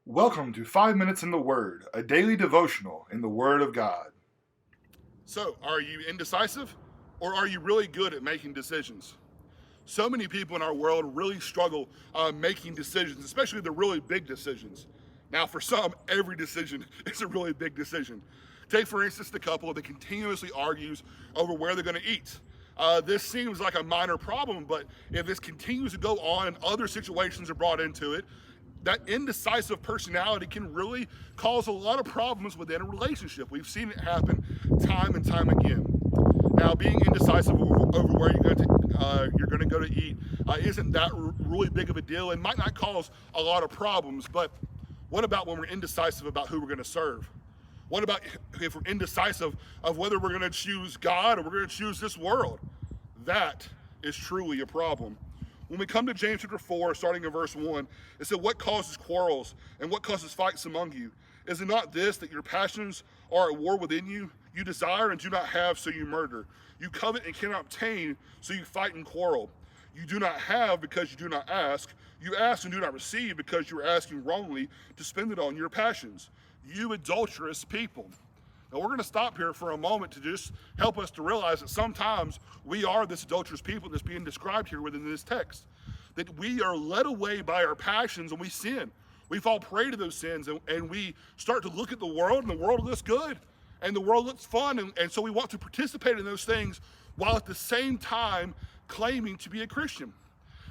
Welcome to 5 Minutes in the Word, a daily devotional in the Word of God. So, are you indecisive or are you really good at making decisions? So many people in our world really struggle making decisions, especially the really big decisions. Now, for some, every decision is a really big decision. Take, for instance, the couple that continuously argues over where they're going to eat. This seems like a minor problem, but if this continues to go on and other situations are brought into it, that indecisive personality can really cause a lot of problems within a relationship. We've seen it happen time and time again. Now, being indecisive over where you're going to go to eat isn't that really big of a deal and might not cause a lot of problems. But what about when we're indecisive about who we're going to serve? What about if we're indecisive of whether we're going to choose God or we're going to choose this world? That is truly a problem. When we come to James chapter 4, starting in verse 1, it said, "What causes quarrels and what causes fights among you? Is it not this, that your passions are at war within you? You desire and do not have, so you murder. You covet and cannot obtain, so you fight and quarrel. You do not have because you do not ask. You ask and do not receive because you are asking wrongly to spend it on your passions. You adulterous people." Now, we're going to stop here for a moment to just help us to realize that sometimes we are this adulterous people that's being described here within this text. That we are led away by our passions and we sin. We fall prey to those sins and we start to look at the world, and the world looks good and the world looks fun. And so we want to participate in those things while at the same time claiming to be a Christian.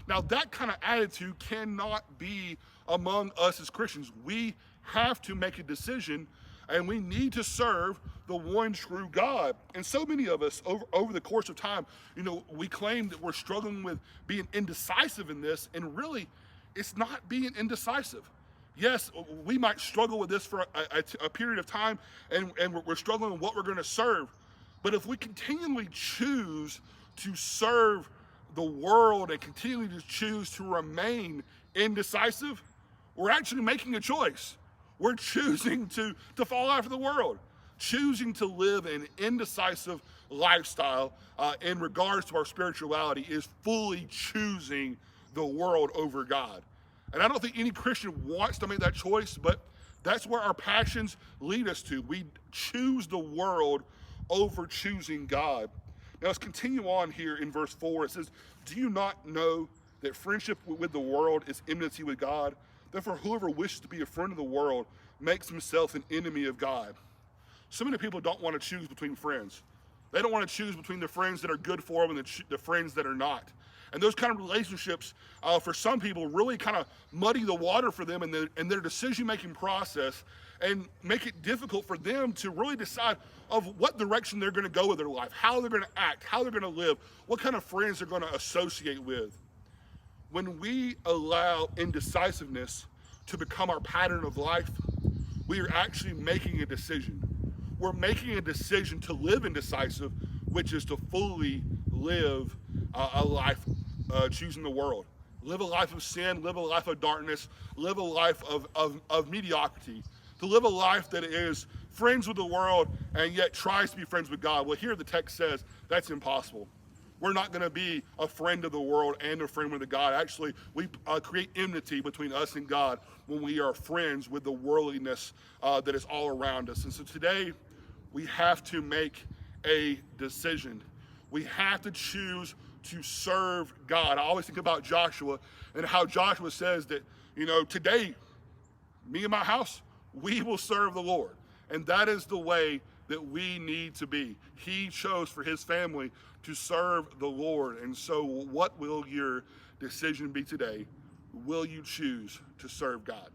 Now, that kind of attitude cannot be among us as Christians. We have to make a decision, and we need to serve the one true God. And so many of us over the course of time, we claim that we're struggling with being indecisive in this, and really, it's not being indecisive. Yes, we might struggle with this for a period of time, and we're struggling with what we're going to serve. But if we continually choose to serve the world and continually to choose to remain indecisive, we're actually making a choice. We're choosing to fall after the world, choosing to live an indecisive lifestyle in regards to our spirituality is fully choosing the world over God. And I don't think any Christian wants to make that choice, but that's where our passions lead us to. We choose the world over choosing God. Now let's continue on here in verse 4. It says, "Do you not know that friendship with the world is enmity with God? Therefore, whoever wishes to be a friend of the world makes himself an enemy of God." So many people don't want to choose between friends. They don't want to choose between the friends that are good for them and the friends that are not. And those kind of relationships, for some people, really kind of muddy the water for them in their decision-making process and make it difficult for them to really decide of what direction they're going to go with their life, how they're going to act, how they're going to live, what kind of friends they're going to associate with. When we allow indecisiveness to become our pattern of life, we are actually making a decision. We're making a decision to live indecisive, which is to fully live a life choosing the world. Live a life of sin, live a life of darkness, live a life of mediocrity. To live a life that is friends with the world and yet tries to be friends with God. Well, here the text says that's impossible. We're not going to be a friend of the world and a friend with God. Actually, we create enmity between us and God when we are friends with the worldliness that is all around us. And so today, we have to make a decision. We have to choose to serve God. I always think about Joshua and how Joshua says that, today, me and my house, we will serve the Lord. And that is the way that we need to be. He chose for his family to serve the Lord. And so what will your decision be today? Will you choose to serve God?